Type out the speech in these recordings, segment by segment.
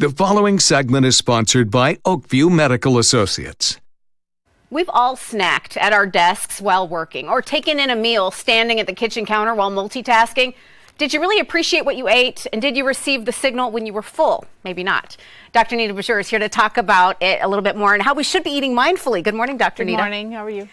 The following segment is sponsored by Oakview Medical Associates. We've all snacked at our desks while working or taken in a meal standing at the kitchen counter while multitasking. Did you really appreciate what you ate, and did you receive the signal when you were full? Maybe not. Dr. Nita Bashir is here to talk about it a little bit more and how we should be eating mindfully. Good morning, Dr. Nita. Good morning. How are you?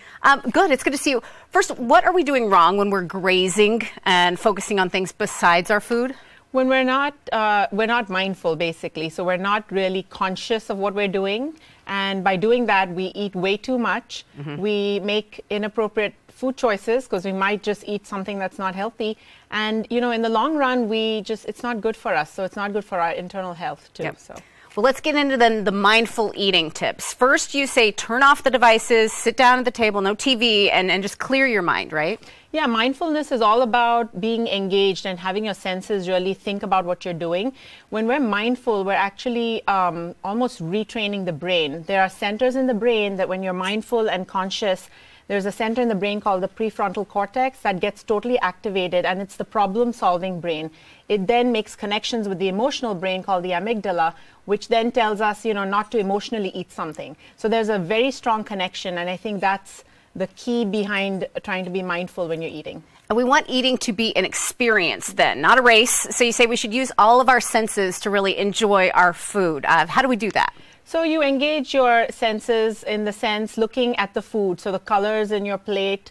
Good. It's good to see you. First, what are we doing wrong when we're grazing and focusing on things besides our food? When we're not mindful, basically. So we're not really conscious of what we're doing. And by doing that, we eat way too much. We make inappropriate food choices because we might just eat something that's not healthy. And, you know, in the long run, it's not good for us. So it's not good for our internal health, too. Yep. So. Well, let's get into then the mindful eating tips. First, you say turn off the devices, sit down at the table, no TV, and just clear your mind, right? Yeah, mindfulness is all about being engaged and having your senses really think about what you're doing. When we're mindful, we're actually almost retraining the brain. There are centers in the brain that when you're mindful and conscious, there's a center in the brain called the prefrontal cortex that gets totally activated, and it's the problem-solving brain. It then makes connections with the emotional brain called the amygdala, which then tells us, you know, not to emotionally eat something. So there's a very strong connection, and I think that's the key behind trying to be mindful when you're eating. And we want eating to be an experience then, not a race. So you say we should use all of our senses to really enjoy our food. How do we do that? So you engage your senses in the sense looking at the food, so the colors in your plate,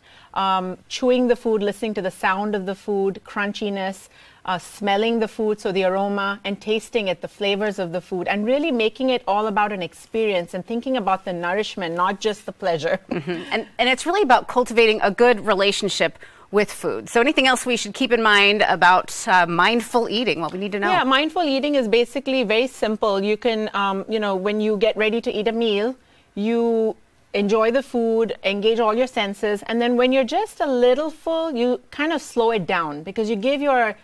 chewing the food, listening to the sound of the food, crunchiness, smelling the food, so the aroma, and tasting it, the flavors of the food, and really making it all about an experience and thinking about the nourishment, not just the pleasure. And it's really about cultivating a good relationship with food. So anything else we should keep in mind about mindful eating, what we need to know? Yeah, mindful eating is basically very simple. You can, you know, when you get ready to eat a meal, you enjoy the food, engage all your senses, and then when you're just a little full, you kind of slow it down because you give your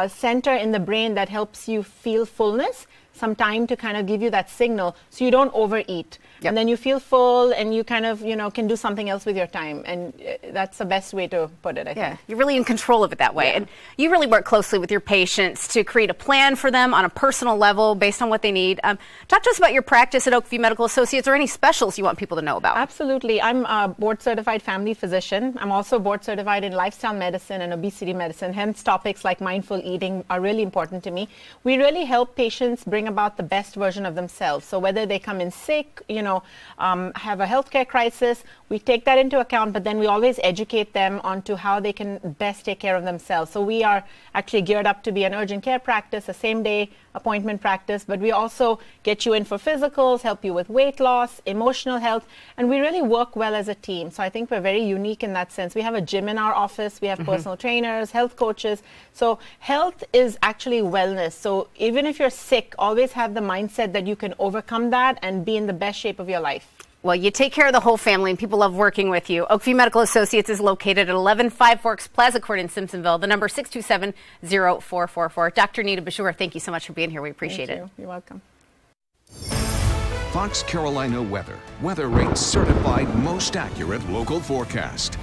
center in the brain that helps you feel fullness some time to kind of give you that signal so you don't overeat. Yep. And then you feel full and you kind of, you know, can do something else with your time. And that's the best way to put it, I think. You're really in control of it that way. Yeah. And you really work closely with your patients to create a plan for them on a personal level based on what they need. Talk to us about your practice at Oakview Medical Associates or any specials you want people to know about. Absolutely. I'm a board-certified family physician. I'm also board-certified in lifestyle medicine and obesity medicine. Hence, topics like mindful eating are really important to me. We really help patients bring about the best version of themselves. So whether they come in sick, you know, have a healthcare crisis, we take that into account, but then we always educate them onto how they can best take care of themselves. So we are actually geared up to be an urgent care practice, a same-day appointment practice, but we also get you in for physicals, help you with weight loss, emotional health, and we really work well as a team. So I think we're very unique in that sense. We have a gym in our office, we have personal trainers, health coaches. So health is actually wellness. So even if you're sick, always have the mindset that you can overcome that and be in the best shape of your life. Well, you take care of the whole family, and people love working with you. Oakview Medical Associates is located at 11 Five Forks Plaza Court in Simpsonville. The number 627-0444. Dr. Nita Bashir, thank you so much for being here. We appreciate it. You're welcome. Fox Carolina Weather. Weather Rate certified most accurate local forecast.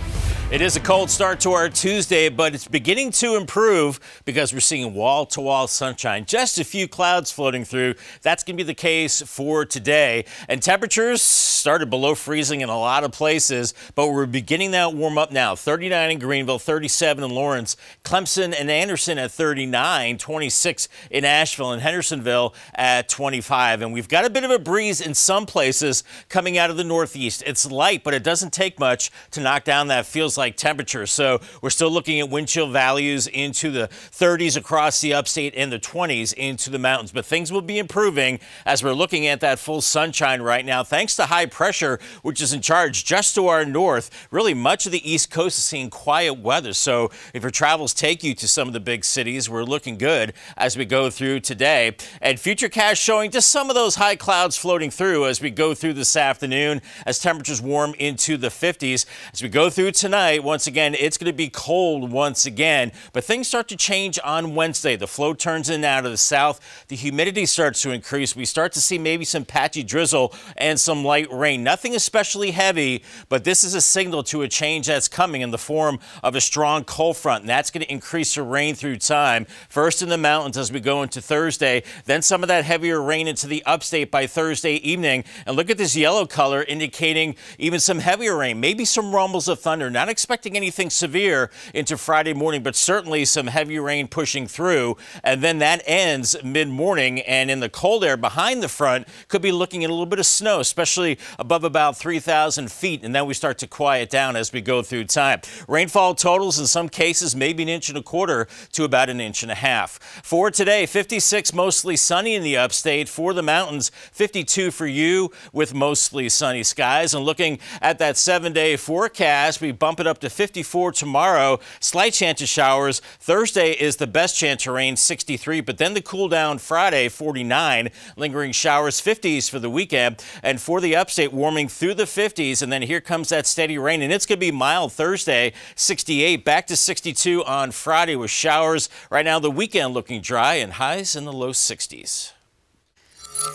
It is a cold start to our Tuesday, but it's beginning to improve because we're seeing wall-to-wall sunshine. Just a few clouds floating through. That's going to be the case for today. And temperatures started below freezing in a lot of places, but we're beginning that warm up now. 39 in Greenville, 37 in Lawrence, Clemson and Anderson at 39, 26 in Asheville and Hendersonville at 25. And we've got a bit of a breeze in some places coming out of the northeast. It's light, but it doesn't take much to knock down that feels like temperature. So we're still looking at wind chill values into the 30s across the upstate and the 20s into the mountains. But things will be improving as we're looking at that full sunshine right now, thanks to high pressure, which is in charge just to our north. Really, much of the East Coast is seeing quiet weather. So if your travels take you to some of the big cities, we're looking good as we go through today. And Futurecast showing just some of those high clouds floating through as we go through this afternoon, as temperatures warm into the 50s. As we go through tonight, tonight, once again, it's going to be cold once again, but things start to change on Wednesday. The flow turns in out of the south. The humidity starts to increase. We start to see maybe some patchy drizzle and some light rain. Nothing especially heavy, but this is a signal to a change that's coming in the form of a strong cold front, and that's going to increase the rain through time. First in the mountains as we go into Thursday, then some of that heavier rain into the upstate by Thursday evening. And look at this yellow color indicating even some heavier rain, maybe some rumbles of thunder. Not expecting anything severe into Friday morning, but certainly some heavy rain pushing through. And then that ends mid-morning, and in the cold air behind the front could be looking at a little bit of snow, especially above about 3,000 feet. And then we start to quiet down as we go through time. Rainfall totals in some cases maybe 1.25 inches to about 1.5 inches. For today, 56 mostly sunny in the upstate. For the mountains, 52 for you with mostly sunny skies. And looking at that 7-day forecast, we bump it up to 54 tomorrow. Slight chance of showers. Thursday is the best chance of rain, 63, but then the cool down Friday, 49. Lingering showers, 50s for the weekend. And for the upstate, warming through the 50s. And then here comes that steady rain, and it's going to be mild Thursday, 68, back to 62 on Friday with showers. Right now, the weekend looking dry and highs in the low 60s.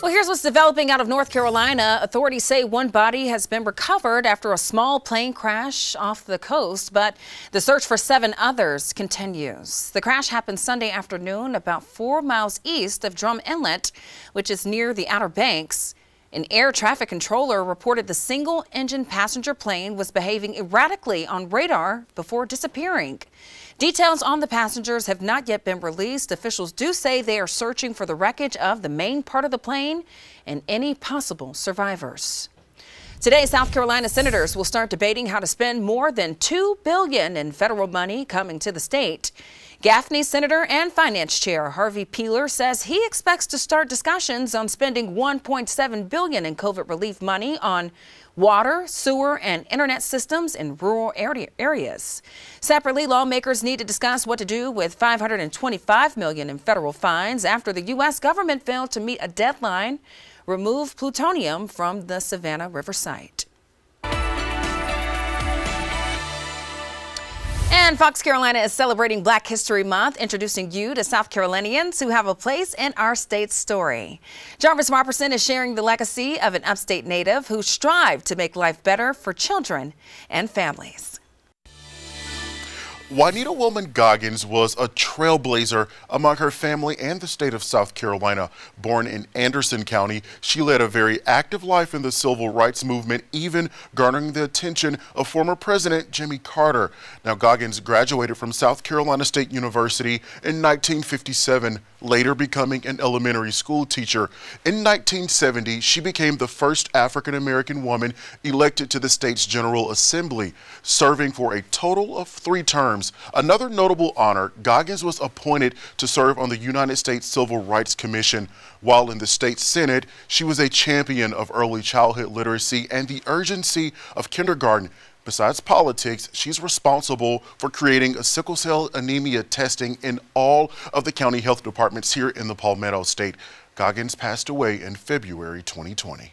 Well, here's what's developing out of North Carolina. Authorities say one body has been recovered after a small plane crash off the coast, but the search for 7 others continues. The crash happened Sunday afternoon about 4 miles east of Drum Inlet, which is near the Outer Banks. An air traffic controller reported the single-engine passenger plane was behaving erratically on radar before disappearing. Details on the passengers have not yet been released. Officials do say they are searching for the wreckage of the main part of the plane and any possible survivors. Today, South Carolina senators will start debating how to spend more than $2 billion in federal money coming to the state. Gaffney Senator and Finance Chair Harvey Peeler says he expects to start discussions on spending $1.7 billion in COVID relief money on water, sewer, and internet systems in rural areas. Separately, lawmakers need to discuss what to do with $525 million in federal fines after the U.S. government failed to meet a deadline, remove plutonium from the Savannah River site. And Fox Carolina is celebrating Black History Month, introducing you to South Carolinians who have a place in our state's story. Jarvis Robertson is sharing the legacy of an upstate native who strived to make life better for children and families. Juanita Woolman Goggins was a trailblazer among her family and the state of South Carolina. Born in Anderson County, she led a very active life in the civil rights movement, even garnering the attention of former President Jimmy Carter. Now, Goggins graduated from South Carolina State University in 1957, later becoming an elementary school teacher. In 1970, she became the first African-American woman elected to the state's General Assembly, serving for a total of 3 terms. Another notable honor, Goggins was appointed to serve on the United States Civil Rights Commission. While in the state Senate, she was a champion of early childhood literacy and the urgency of kindergarten. Besides politics, she's responsible for creating a sickle cell anemia testing in all of the county health departments here in the Palmetto State. Goggins passed away in February 2020.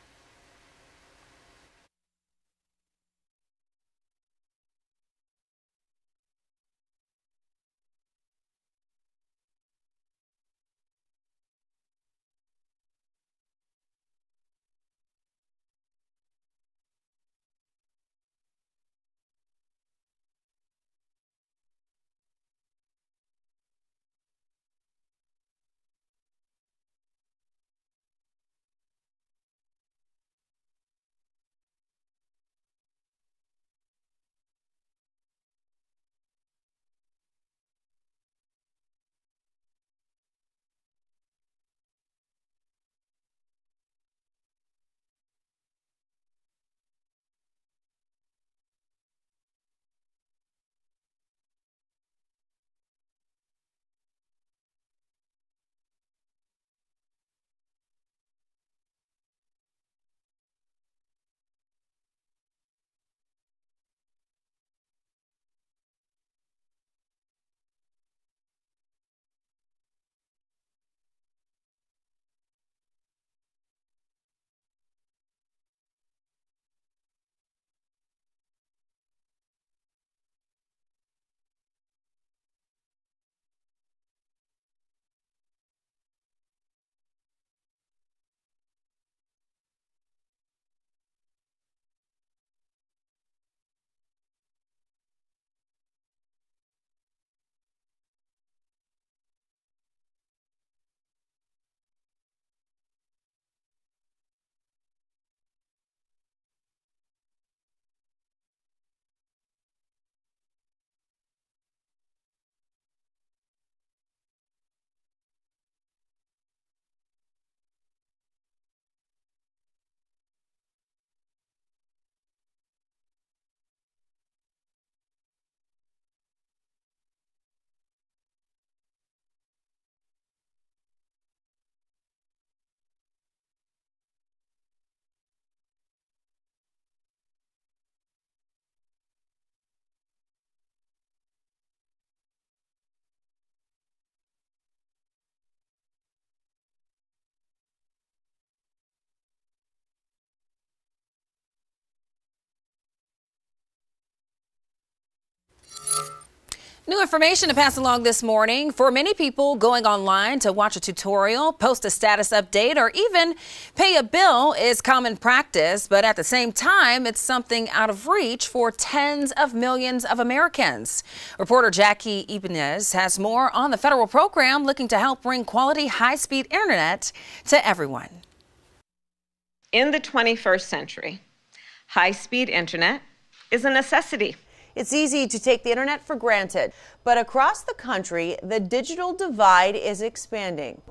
New information to pass along this morning. For many people, going online to watch a tutorial, post a status update, or even pay a bill is common practice. But at the same time, it's something out of reach for tens of millions of Americans. Reporter Jackie Ibanez has more on the federal program looking to help bring quality high-speed internet to everyone. In the 21st century, high-speed internet is a necessity. It's easy to take the internet for granted, but across the country, the digital divide is expanding.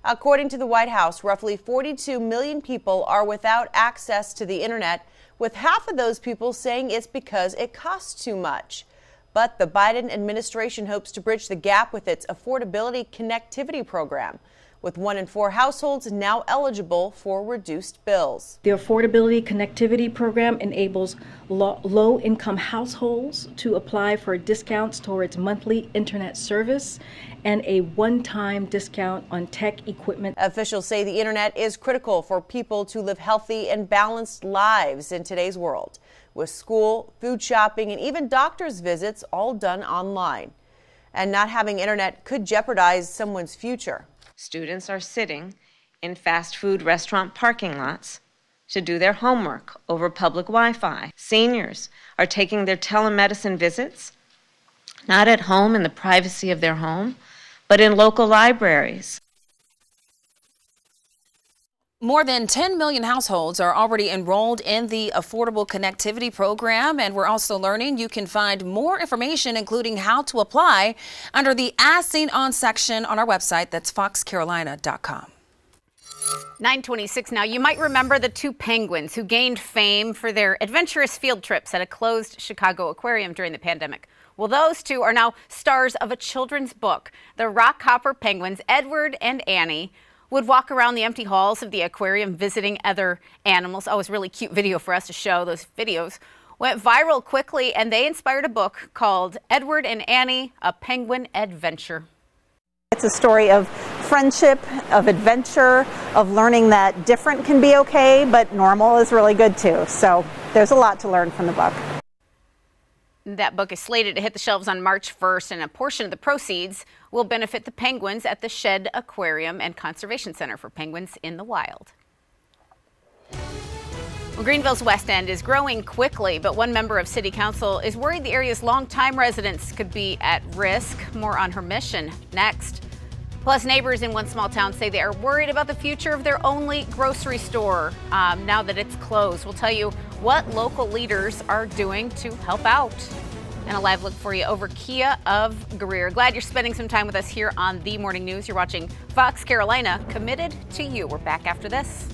According to the White House, roughly 42 million people are without access to the internet, with half of those people saying it's because it costs too much. But the Biden administration hopes to bridge the gap with its Affordability Connectivity Program, with 1 in 4 households now eligible for reduced bills. The Affordability Connectivity Program enables low-income households to apply for discounts towards monthly internet service and a one-time discount on tech equipment. Officials say the internet is critical for people to live healthy and balanced lives in today's world, with school, food shopping, and even doctor's visits all done online. And not having internet could jeopardize someone's future. Students are sitting in fast food restaurant parking lots to do their homework over public Wi-Fi. Seniors are taking their telemedicine visits, not at home in the privacy of their home, but in local libraries. More than 10 million households are already enrolled in the Affordable Connectivity Program, and we're also learning you can find more information, including how to apply, under the As Seen On section on our website. That's foxcarolina.com. 9:26 now. You might remember the two penguins who gained fame for their adventurous field trips at a closed Chicago aquarium during the pandemic. Well, those two are now stars of a children's book. The rockhopper penguins, Edward and Annie, would walk around the empty halls of the aquarium visiting other animals. Oh, it was a really cute video for us to show. Those videos went viral quickly, and they inspired a book called Edward and Annie, A Penguin Adventure. It's a story of friendship, of adventure, of learning that different can be okay, but normal is really good too. So there's a lot to learn from the book. That book is slated to hit the shelves on March 1st, and a portion of the proceeds will benefit the penguins at the Shed Aquarium and Conservation Center for Penguins in the Wild. Well, Greenville's West End is growing quickly, but one member of City Council is worried the area's longtime residents could be at risk. More on her mission next. Plus, neighbors in one small town say they are worried about the future of their only grocery store now that it's closed. We'll tell you what local leaders are doing to help out. And a live look for you over Kia of Greer. Glad you're spending some time with us here on The Morning News. You're watching Fox Carolina, committed to you. We're back after this.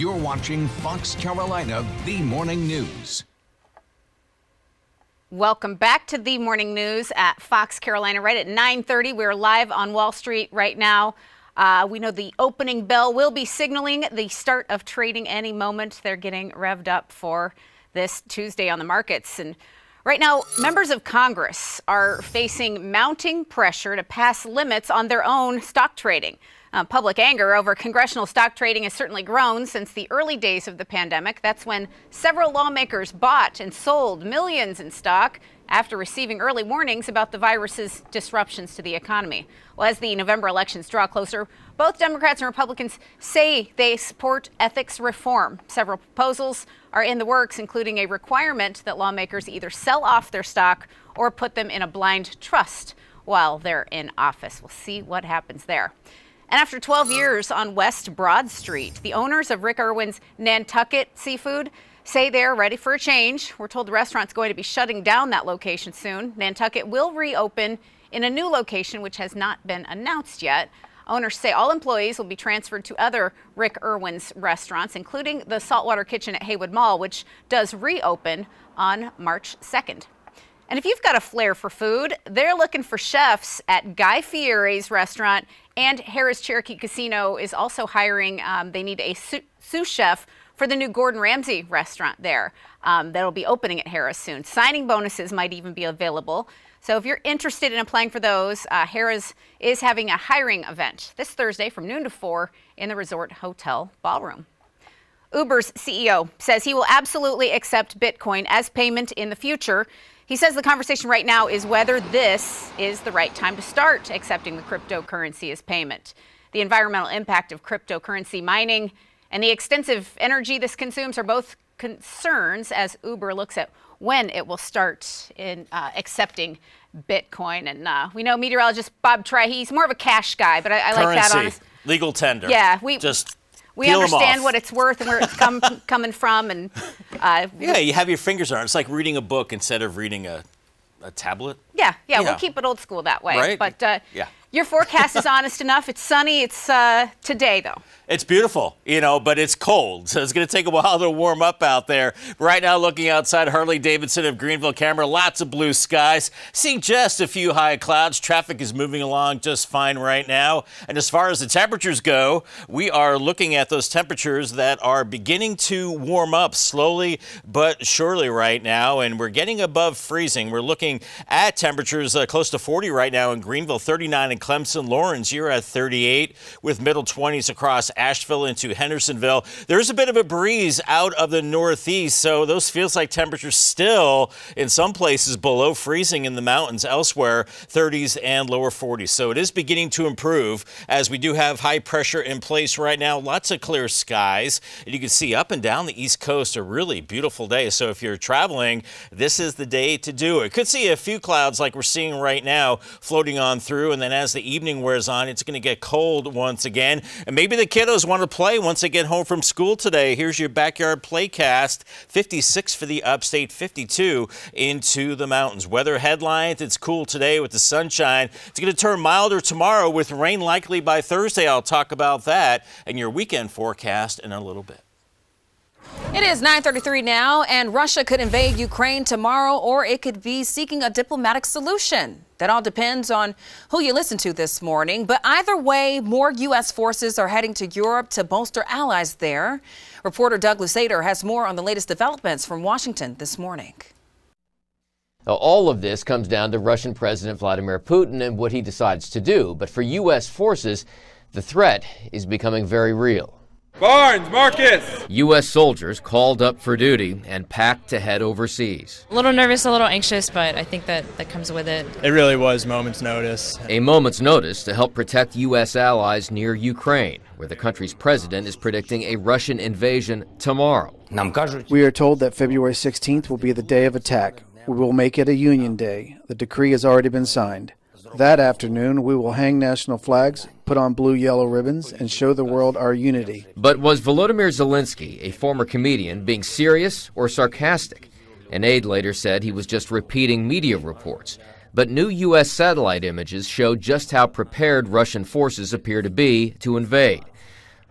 You're watching Fox Carolina, the Morning News. Welcome back to the Morning News at Fox Carolina. Right at 9:30, we're live on Wall Street right now. We know the opening bell will be signaling the start of trading any moment. They're getting revved up for this Tuesday on the markets. And right now, members of Congress are facing mounting pressure to pass limits on their own stock trading. Public anger over congressional stock trading has certainly grown since the early days of the pandemic. That's when several lawmakers bought and sold millions in stock after receiving early warnings about the virus's disruptions to the economy. Well, as the November elections draw closer, both Democrats and Republicans say they support ethics reform. Several proposals are in the works, including a requirement that lawmakers either sell off their stock or put them in a blind trust while they're in office. We'll see what happens there. And after 12 years on West Broad Street, the owners of Rick Irwin's Nantucket Seafood say they're ready for a change. We're told the restaurant's going to be shutting down that location soon. Nantucket will reopen in a new location, which has not been announced yet. Owners say all employees will be transferred to other Rick Irwin's restaurants, including the Saltwater Kitchen at Haywood Mall, which does reopen on March 2nd. And if you've got a flair for food, they're looking for chefs at Guy Fieri's restaurant, and Harrah's Cherokee Casino is also hiring. They need a sous chef for the new Gordon Ramsay restaurant there. That'll be opening at Harrah's soon. Signing bonuses might even be available. So if you're interested in applying for those, Harrah's is having a hiring event this Thursday from noon to 4 in the Resort Hotel Ballroom. Uber's CEO says he will absolutely accept Bitcoin as payment in the future. He says the conversation right now is whether this is the right time to start accepting the cryptocurrency as payment. The environmental impact of cryptocurrency mining and the extensive energy this consumes are both concerns as Uber looks at when it will start in accepting Bitcoin. And we know meteorologist Bob Trey, he's more of a cash guy, but I like that. Honest. Legal tender. Yeah, we Peel understand what it's worth and where it's coming from. And yeah, you have your fingers on it. It's like reading a book instead of reading a tablet. Yeah, we'll keep it old school that way. Right? But your forecast is honest enough. It's sunny. It's today, though. It's beautiful, but it's cold, so it's going to take a while to warm up out there. Right now, looking outside Harley-Davidson of Greenville camera, lots of blue skies, seeing just a few high clouds. Traffic is moving along just fine right now. And as far as the temperatures go, we are looking at those temperatures that are beginning to warm up slowly but surely right now, and we're getting above freezing. We're looking at temperatures close to 40 right now in Greenville, 39 in Clemson. Lawrence, you're at 38 with middle 20s across Asheville into Hendersonville. There's a bit of a breeze out of the northeast, so those feels like temperatures still in some places below freezing in the mountains. Elsewhere, 30s and lower 40s. So it is beginning to improve as we do have high pressure in place right now. Lots of clear skies. And you can see up and down the East Coast a really beautiful day. So if you're traveling, this is the day to do it. Could see a few clouds like we're seeing right now floating on through, and then as the evening wears on, it's going to get cold once again. And maybe the kiddos want to play once they get home from school today. Here's your backyard playcast. 56 for the upstate, 52 into the mountains. Weather headlines, it's cool today with the sunshine. It's going to turn milder tomorrow with rain likely by Thursday. I'll talk about that and your weekend forecast in a little bit. It is 9:33 now, and Russia could invade Ukraine tomorrow, or it could be seeking a diplomatic solution. That all depends on who you listen to this morning. But either way, more U.S. forces are heading to Europe to bolster allies there. Reporter Doug Lusader has more on the latest developments from Washington this morning. Now, all of this comes down to Russian President Vladimir Putin and what he decides to do. But for U.S. forces, the threat is becoming very real. Barnes, Marcus! U.S. soldiers called up for duty and packed to head overseas. A little nervous, a little anxious, but I think that comes with it. It really was moment's notice. A moment's notice to help protect U.S. allies near Ukraine, where the country's president is predicting a Russian invasion tomorrow. We are told that February 16th will be the day of attack. We will make it a Union Day. The decree has already been signed. That afternoon, we will hang national flags, put on blue-yellow ribbons, and show the world our unity. But was Volodymyr Zelensky, a former comedian, being serious or sarcastic? An aide later said he was just repeating media reports. But new U.S. satellite images show just how prepared Russian forces appear to be to invade.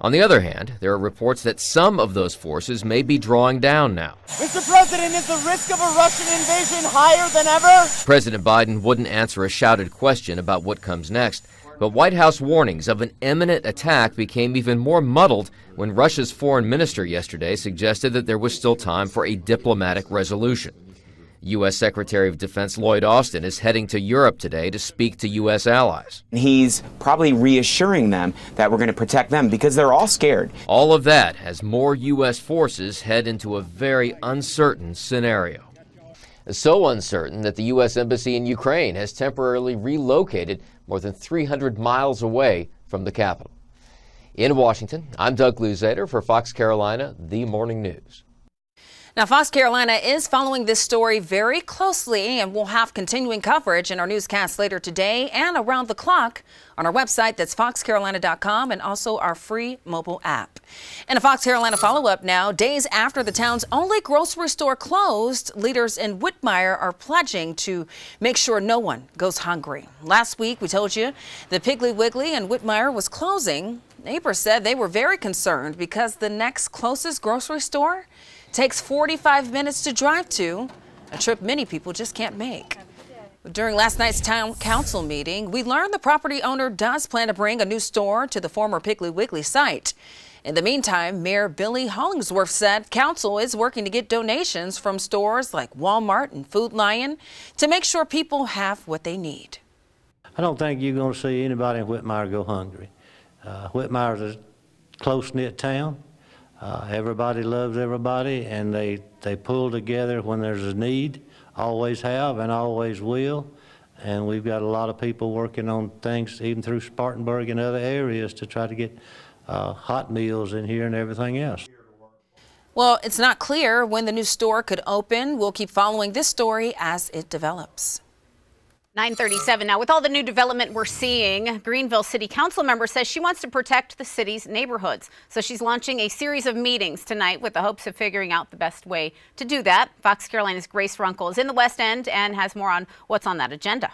On the other hand, there are reports that some of those forces may be drawing down now. Mr. President, is the risk of a Russian invasion higher than ever? President Biden wouldn't answer a shouted question about what comes next, but White House warnings of an imminent attack became even more muddled when Russia's foreign minister yesterday suggested that there was still time for a diplomatic resolution. U.S. Secretary of Defense Lloyd Austin is heading to Europe today to speak to U.S. allies. He's probably reassuring them that we're going to protect them because they're all scared. All of that as more U.S. forces head into a very uncertain scenario. So uncertain that the U.S. Embassy in Ukraine has temporarily relocated more than 300 miles away from the capital. In Washington, I'm Doug Luzader for Fox Carolina, The Morning News. Now, Fox Carolina is following this story very closely, and we'll have continuing coverage in our newscast later today and around the clock on our website. That's foxcarolina.com, and also our free mobile app. And a Fox Carolina follow-up now. Days after the town's only grocery store closed, leaders in Whitmire are pledging to make sure no one goes hungry. Last week, we told you the Piggly Wiggly in Whitmire was closing. Neighbors said they were very concerned because the next closest grocery store takes 45 minutes to drive to, a trip many people just can't make. During last night's town council meeting, we learned the property owner does plan to bring a new store to the former Piggly Wiggly site. In the meantime, Mayor Billy Hollingsworth said council is working to get donations from stores like Walmart and Food Lion to make sure people have what they need. I don't think you're going to see anybody in Whitmire go hungry. Whitmire's a close-knit town. Everybody loves everybody, and they pull together when there's a need, always have and always will. And we've got a lot of people working on things even through Spartanburg and other areas to try to get hot meals in here and everything else. Well, it's not clear when the new store could open. We'll keep following this story as it develops. 9:37 now. With all the new development we're seeing, Greenville City Council member says she wants to protect the city's neighborhoods. So she's launching a series of meetings tonight with the hopes of figuring out the best way to do that. Fox Carolina's Grace Runkle is in the West End and has more on what's on that agenda.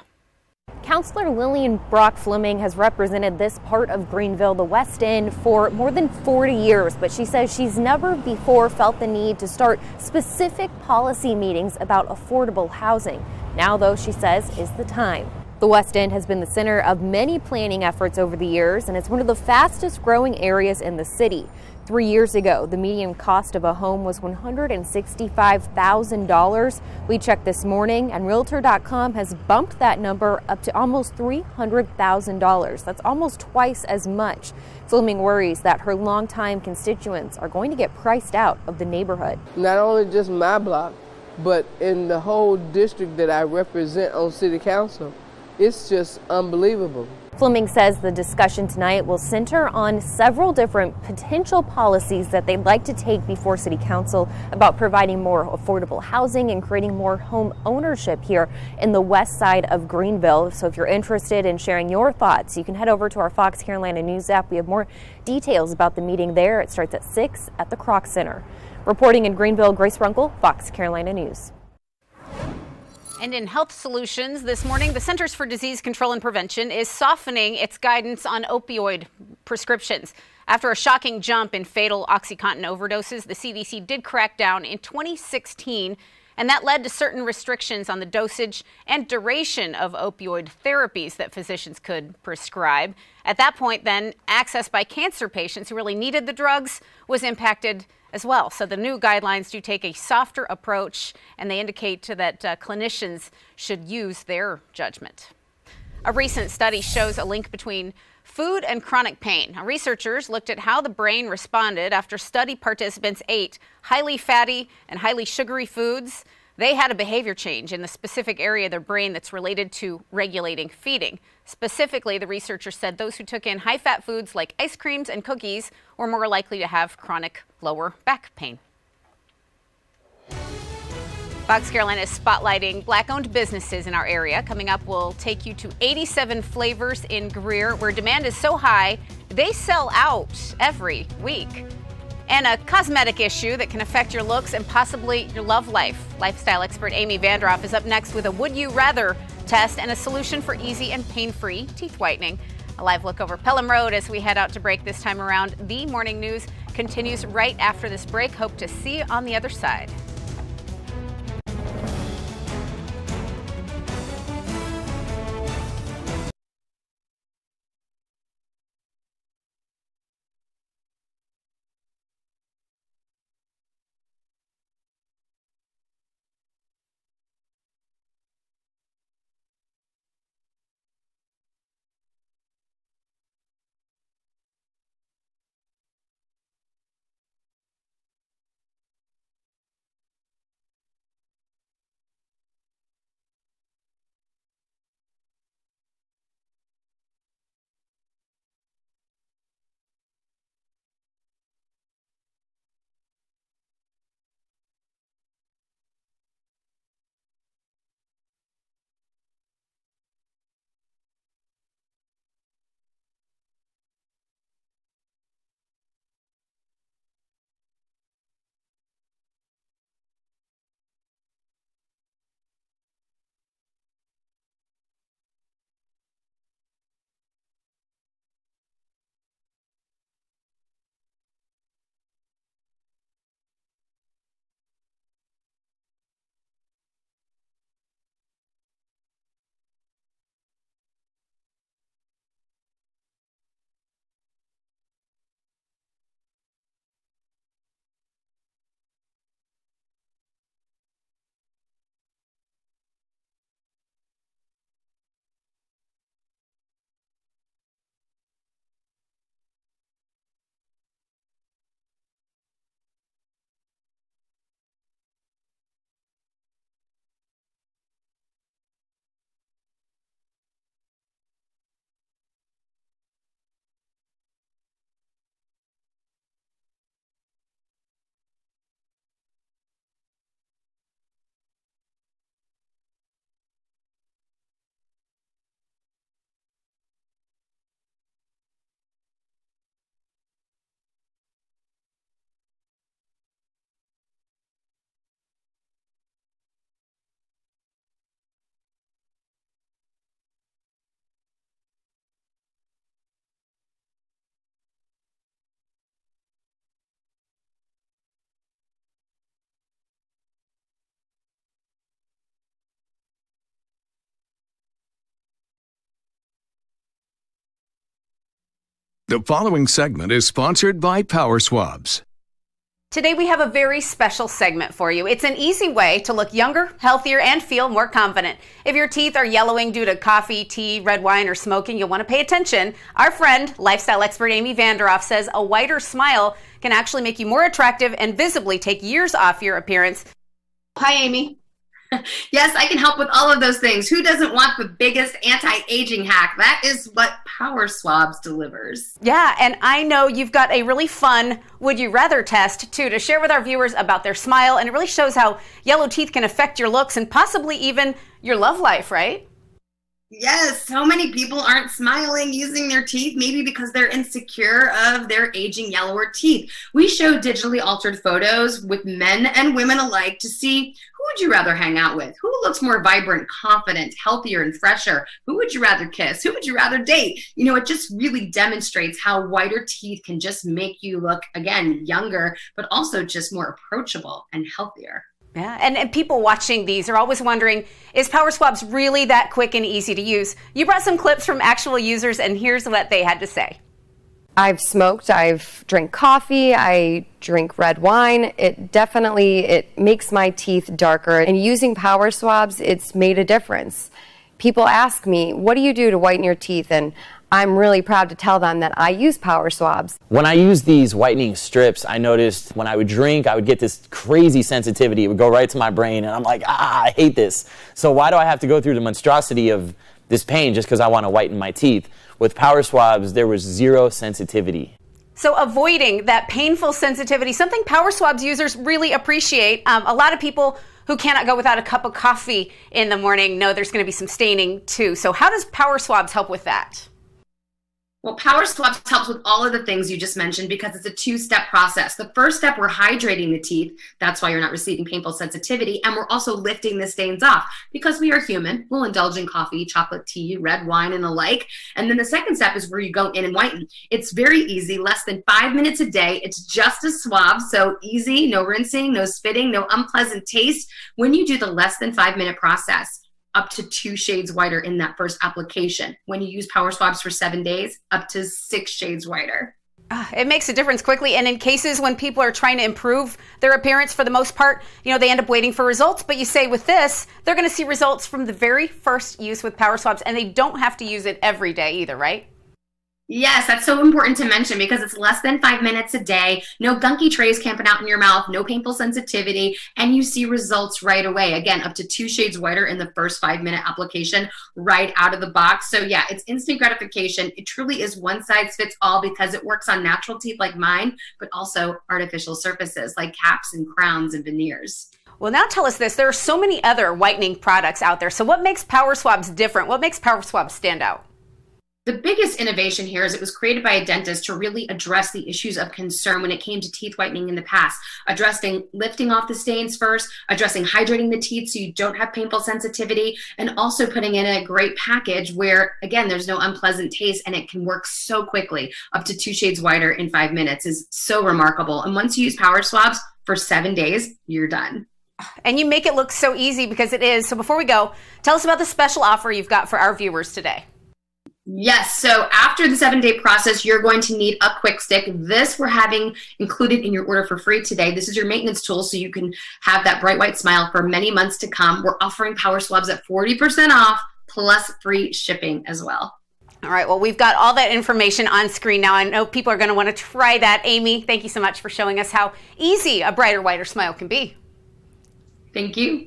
Councilor Lillian Brock Fleming has represented this part of Greenville, the West End, for more than 40 years, but she says she's never before felt the need to start specific policy meetings about affordable housing. Now, though, she says, is the time. The West End has been the center of many planning efforts over the years, and it's one of the fastest growing areas in the city. 3 years ago, the median cost of a home was $165,000. We checked this morning, and Realtor.com has bumped that number up to almost $300,000. That's almost twice as much. Fleming worries that her longtime constituents are going to get priced out of the neighborhood. Not only just my block, but in the whole district that I represent on City Council. It's just unbelievable. Fleming says the discussion tonight will center on several different potential policies that they'd like to take before City Council about providing more affordable housing and creating more home ownership here in the west side of Greenville. So if you're interested in sharing your thoughts, you can head over to our Fox Carolina News app. We have more details about the meeting there. It starts at 6 at the Kroc Center. Reporting in Greenville, Grace Runkle, Fox Carolina News. And in health solutions this morning, the Centers for Disease Control and Prevention is softening its guidance on opioid prescriptions. After a shocking jump in fatal OxyContin overdoses, the CDC did crack down in 2016, and that led to certain restrictions on the dosage and duration of opioid therapies that physicians could prescribe. At that point, then, access by cancer patients who really needed the drugs was impacted as well. So the new guidelines do take a softer approach, and they indicate that clinicians should use their judgment. A recent study shows a link between food and chronic pain. Now, researchers looked at how the brain responded after study participants ate highly fatty and highly sugary foods. They had a behavior change in the specific area of their brain that's related to regulating feeding. Specifically, the researchers said those who took in high-fat foods like ice creams and cookies were more likely to have chronic lower back pain. Fox Carolina is spotlighting Black-owned businesses in our area. Coming up, we'll take you to 87 Flavors in Greer, where demand is so high, they sell out every week. And a cosmetic issue that can affect your looks and possibly your love life. Lifestyle expert Amy Vandroff is up next with a Would You Rather test and a solution for easy and pain-free teeth whitening. A live look over Pelham Road as we head out to break this time around. The morning news continues right after this break. Hope to see you on the other side. The following segment is sponsored by Power Swabs. Today we have a very special segment for you. It's an easy way to look younger, healthier, and feel more confident. If your teeth are yellowing due to coffee, tea, red wine, or smoking, you'll want to pay attention. Our friend, lifestyle expert Amy Vanderoff, says a whiter smile can actually make you more attractive and visibly take years off your appearance. Hi, Amy. Yes, I can help with all of those things. Who doesn't want the biggest anti-aging hack? That is what Power Swabs delivers. Yeah, and I know you've got a really fun Would You Rather test, too, to share with our viewers about their smile. And it really shows how yellow teeth can affect your looks and possibly even your love life, right? Yes, so many people aren't smiling using their teeth, maybe because they're insecure of their aging yellower teeth. We show digitally altered photos with men and women alike to see who would you rather hang out with? Who looks more vibrant, confident, healthier, and fresher? Who would you rather kiss? Who would you rather date? You know, it just really demonstrates how whiter teeth can just make you look, again, younger, but also just more approachable and healthier. Yeah, and people watching these are always wondering, is Power Swabs really that quick and easy to use? You brought some clips from actual users, and here's what they had to say. I've smoked, I've drank coffee, I drink red wine. It makes my teeth darker. And using Power Swabs, it's made a difference. People ask me, what do you do to whiten your teeth? And I'm really proud to tell them that I use Power Swabs. When I use these whitening strips, I noticed when I would drink, I would get this crazy sensitivity. It would go right to my brain, and I'm like, I hate this. So why do I have to go through the monstrosity of this pain just because I want to whiten my teeth? With Power Swabs, there was zero sensitivity. So avoiding that painful sensitivity, something Power Swabs users really appreciate. A lot of people who cannot go without a cup of coffee in the morning know there's going to be some staining too. So how does Power Swabs help with that? Well, Power Swabs helps with all of the things you just mentioned because it's a two-step process. The first step, we're hydrating the teeth. That's why you're not receiving painful sensitivity. And we're also lifting the stains off because we are human. We'll indulge in coffee, chocolate, tea, red wine, and the like. And then the second step is where you go in and whiten. It's very easy, less than 5 minutes a day. It's just a swab, so easy, no rinsing, no spitting, no unpleasant taste. When you do the less than 5 minute process, up to 2 shades whiter in that first application. When you use Power Swabs for 7 days, up to 6 shades whiter. It makes a difference quickly, and in cases when people are trying to improve their appearance, for the most part, they end up waiting for results. But you say with this, they're going to see results from the very first use with Power Swabs, and they don't have to use it every day either, right? Yes, that's so important to mention because it's less than 5 minutes a day, no gunky trays camping out in your mouth, no painful sensitivity, and you see results right away. Again, up to 2 shades whiter in the first 5 minute application right out of the box. So yeah, it's instant gratification. It truly is one size fits all because it works on natural teeth like mine, but also artificial surfaces like caps and crowns and veneers. Well, now tell us this. There are so many other whitening products out there. So what makes Power Swabs different? What makes Power Swabs stand out? The biggest innovation here is it was created by a dentist to really address the issues of concern when it came to teeth whitening in the past, addressing lifting off the stains first, addressing hydrating the teeth so you don't have painful sensitivity, and also putting in a great package where, again, there's no unpleasant taste and it can work so quickly. Up to 2 shades whiter in 5 minutes is so remarkable. And once you use Power Swabs for 7 days, you're done. And you make it look so easy because it is. So before we go, tell us about the special offer you've got for our viewers today. Yes, so after the 7-day process, you're going to need a quick stick. This we're having included in your order for free today. This is your maintenance tool so you can have that bright white smile for many months to come. We're offering Power Swabs at 40% off plus free shipping as well. All right, well, we've got all that information on screen now. I know people are going to want to try that. Amy, thank you so much for showing us how easy a brighter, whiter smile can be. Thank you.